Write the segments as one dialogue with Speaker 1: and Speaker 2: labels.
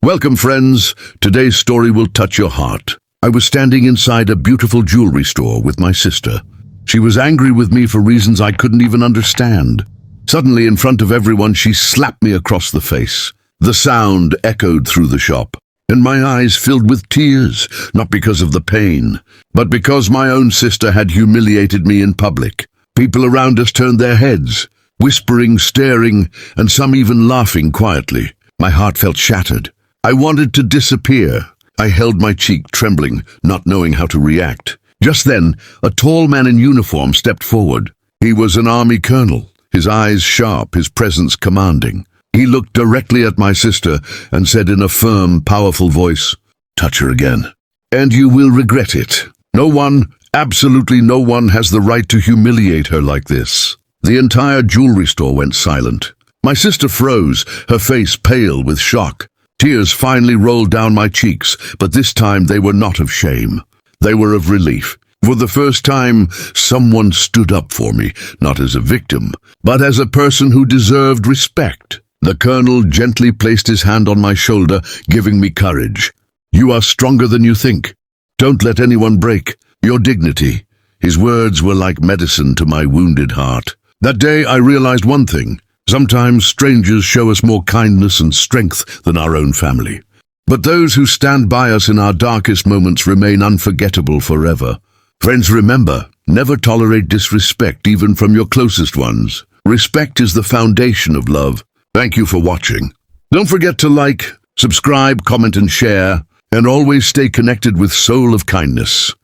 Speaker 1: Welcome, friends. Today's story will touch your heart. I was standing inside a beautiful jewelry store with my sister. She was angry with me for reasons I couldn't even understand. Suddenly, in front of everyone, she slapped me across the face. The sound echoed through the shop, and my eyes filled with tears, not because of the pain, but because my own sister had humiliated me in public. People around us turned their heads, whispering, staring, and some even laughing quietly. My heart felt shattered. I wanted to disappear. I held my cheek, trembling, not knowing how to react. Just then, a tall man in uniform stepped forward. He was an army colonel, his eyes sharp, his presence commanding. He looked directly at my sister and said in a firm, powerful voice, "Touch her again, and you will regret it. No one, absolutely no one, has the right to humiliate her like this." The entire jewelry store went silent. My sister froze, her face pale with shock. Tears finally rolled down my cheeks, but this time they were not of shame. They were of relief. For the first time, someone stood up for me, not as a victim, but as a person who deserved respect. The colonel gently placed his hand on my shoulder, giving me courage. "You are stronger than you think. Don't let anyone break your dignity." His words were like medicine to my wounded heart. That day I realized one thing. Sometimes strangers show us more kindness and strength than our own family. But those who stand by us in our darkest moments remain unforgettable forever. Friends, remember, never tolerate disrespect, even from your closest ones. Respect is the foundation of love. Thank you for watching. Don't forget to like, subscribe, comment, and share, and always stay connected with Soul of Kindness.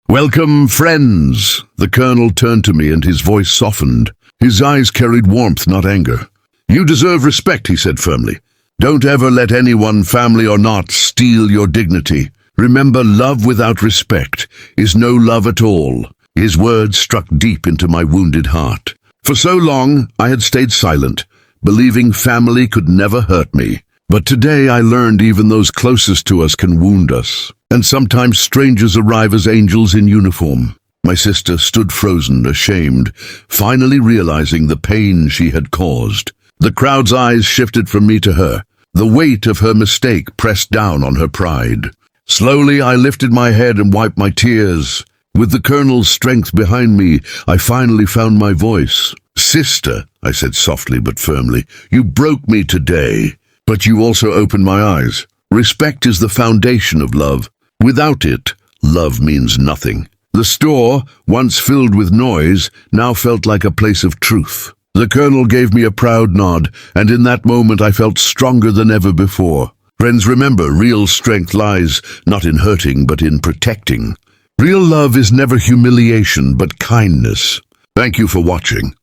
Speaker 1: "Welcome, friends." The colonel turned to me and his voice softened. His eyes carried warmth, not anger. "You deserve respect," he said firmly. "Don't ever let anyone, family or not, steal your dignity. Remember, love without respect is no love at all." His words struck deep into my wounded heart. For so long, I had stayed silent, believing family could never hurt me. But today I learned even those closest to us can wound us. And sometimes strangers arrive as angels in uniform. My sister stood frozen, ashamed, finally realizing the pain she had caused. The crowd's eyes shifted from me to her. The weight of her mistake pressed down on her pride. Slowly I lifted my head and wiped my tears. With the colonel's strength behind me, I finally found my voice. "Sister," I said softly but firmly, "you broke me today, but you also opened my eyes. Respect is the foundation of love. Without it, love means nothing." The store, once filled with noise, now felt like a place of truth. The colonel gave me a proud nod, and in that moment I felt stronger than ever before. Friends, remember, real strength lies not in hurting, but in protecting. Real love is never humiliation, but kindness. Thank you for watching.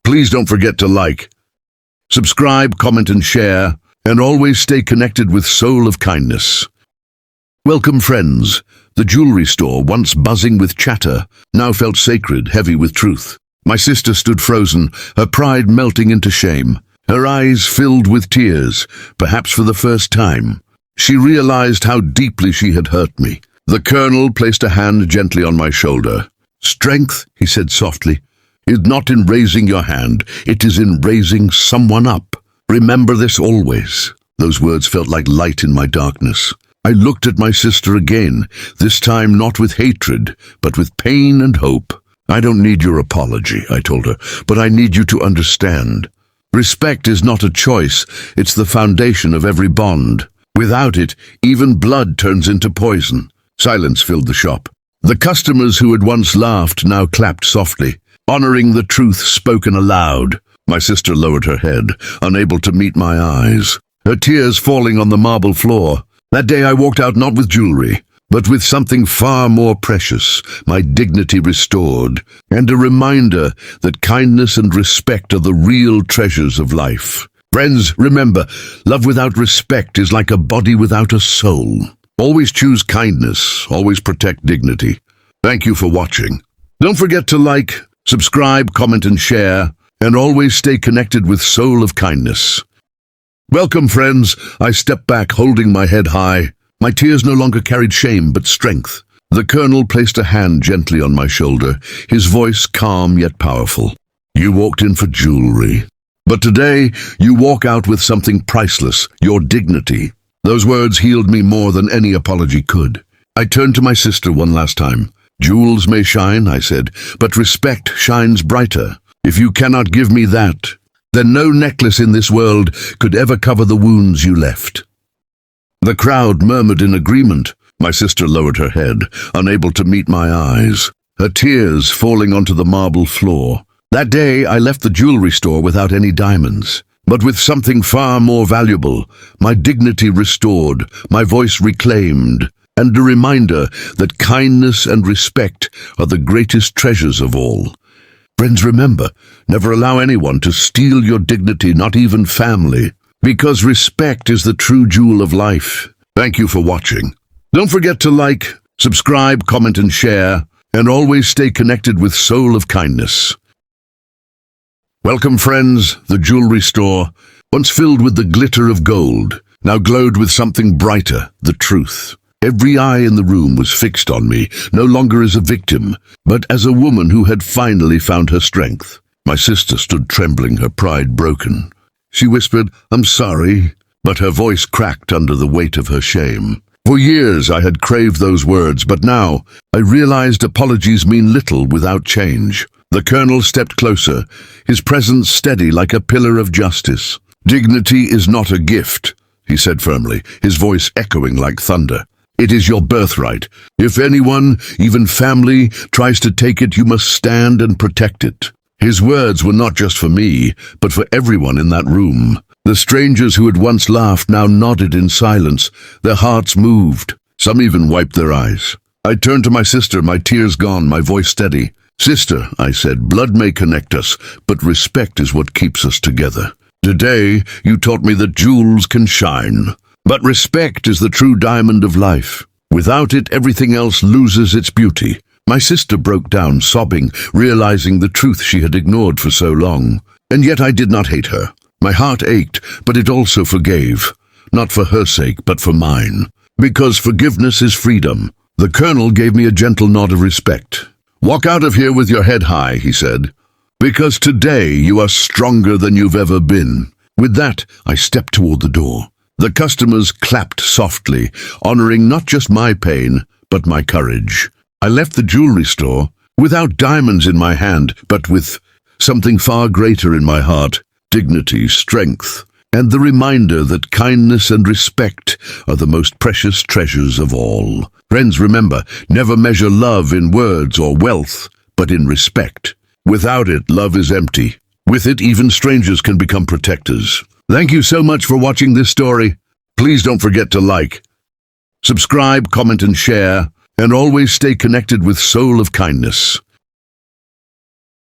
Speaker 1: Please don't forget to like, subscribe, comment, and share, and always stay connected with Soul of Kindness. Welcome, friends. The jewelry store, once buzzing with chatter, now felt sacred, heavy with truth. My sister stood frozen, her pride melting into shame, her eyes filled with tears, perhaps for the first time. She realized how deeply she had hurt me. The colonel placed a hand gently on my shoulder. "Strength," he said softly, "is not in raising your hand, it is in raising someone up. Remember this always." Those words felt like light in my darkness. I looked at my sister again, this time not with hatred, but with pain and hope. "I don't need your apology," I told her, "but I need you to understand. Respect is not a choice, it's the foundation of every bond. Without it, even blood turns into poison." Silence filled the shop. The customers who had once laughed now clapped softly, honoring the truth spoken aloud. My sister lowered her head, unable to meet my eyes, her tears falling on the marble floor. That day I walked out not with jewelry, but with something far more precious, my dignity restored, and a reminder that kindness and respect are the real treasures of life. Friends, remember, love without respect is like a body without a soul. Always choose kindness, always protect dignity. Thank you for watching. Don't forget to like, subscribe, comment, and share, and always stay connected with Soul of Kindness. Welcome, friends. I stepped back, holding my head high. My tears no longer carried shame, but strength. The colonel placed a hand gently on my shoulder, his voice calm yet powerful. "You walked in for jewelry, but today you walk out with something priceless, your dignity. Those words healed me more than any apology could. I turned to my sister one last time. "Jewels may shine," I said, "but respect shines brighter. If you cannot give me that, then no necklace in this world could ever cover the wounds you left." The crowd murmured in agreement. My sister lowered her head, unable to meet my eyes, her tears falling onto the marble floor. That day I left the jewelry store without any diamonds, but with something far more valuable: my dignity restored, my voice reclaimed, and a reminder that kindness and respect are the greatest treasures of all. Friends, remember, never allow anyone to steal your dignity, not even family, because respect is the true jewel of life. Thank you for watching. Don't forget to like, subscribe, comment, and share, and always stay connected with Soul of Kindness. Welcome, friends. The jewelry store, once filled with the glitter of gold, now glowed with something brighter, the truth. Every eye in the room was fixed on me, no longer as a victim, but as a woman who had finally found her strength. My sister stood trembling, her pride broken. She whispered, "I'm sorry," but her voice cracked under the weight of her shame. For years I had craved those words, but now I realized apologies mean little without change. The colonel stepped closer, his presence steady like a pillar of justice. "Dignity is not a gift," he said firmly, his voice echoing like thunder. "It is your birthright. If anyone, even family, tries to take it, you must stand and protect it." His words were not just for me, but for everyone in that room. The strangers who had once laughed now nodded in silence, their hearts moved. Some even wiped their eyes. I turned to my sister, my tears gone, my voice steady. "Sister," I said, "blood may connect us, but respect is what keeps us together. Today, you taught me that jewels can shine, but respect is the true diamond of life. Without it, everything else loses its beauty." My sister broke down, sobbing, realizing the truth she had ignored for so long. And yet I did not hate her. My heart ached, but it also forgave. Not for her sake, but for mine. Because forgiveness is freedom. The colonel gave me a gentle nod of respect. "Walk out of here with your head high," he said, "because today you are stronger than you've ever been." With that, I stepped toward the door. The customers clapped softly, honoring not just my pain, but my courage. I left the jewelry store without diamonds in my hand, but with something far greater in my heart: dignity, strength, and the reminder that kindness and respect are the most precious treasures of all. Friends, remember, never measure love in words or wealth, but in respect. Without it, love is empty. With it, even strangers can become protectors. Thank you so much for watching this story. Please don't forget to like, subscribe, comment, and share, and always stay connected with Soul of Kindness.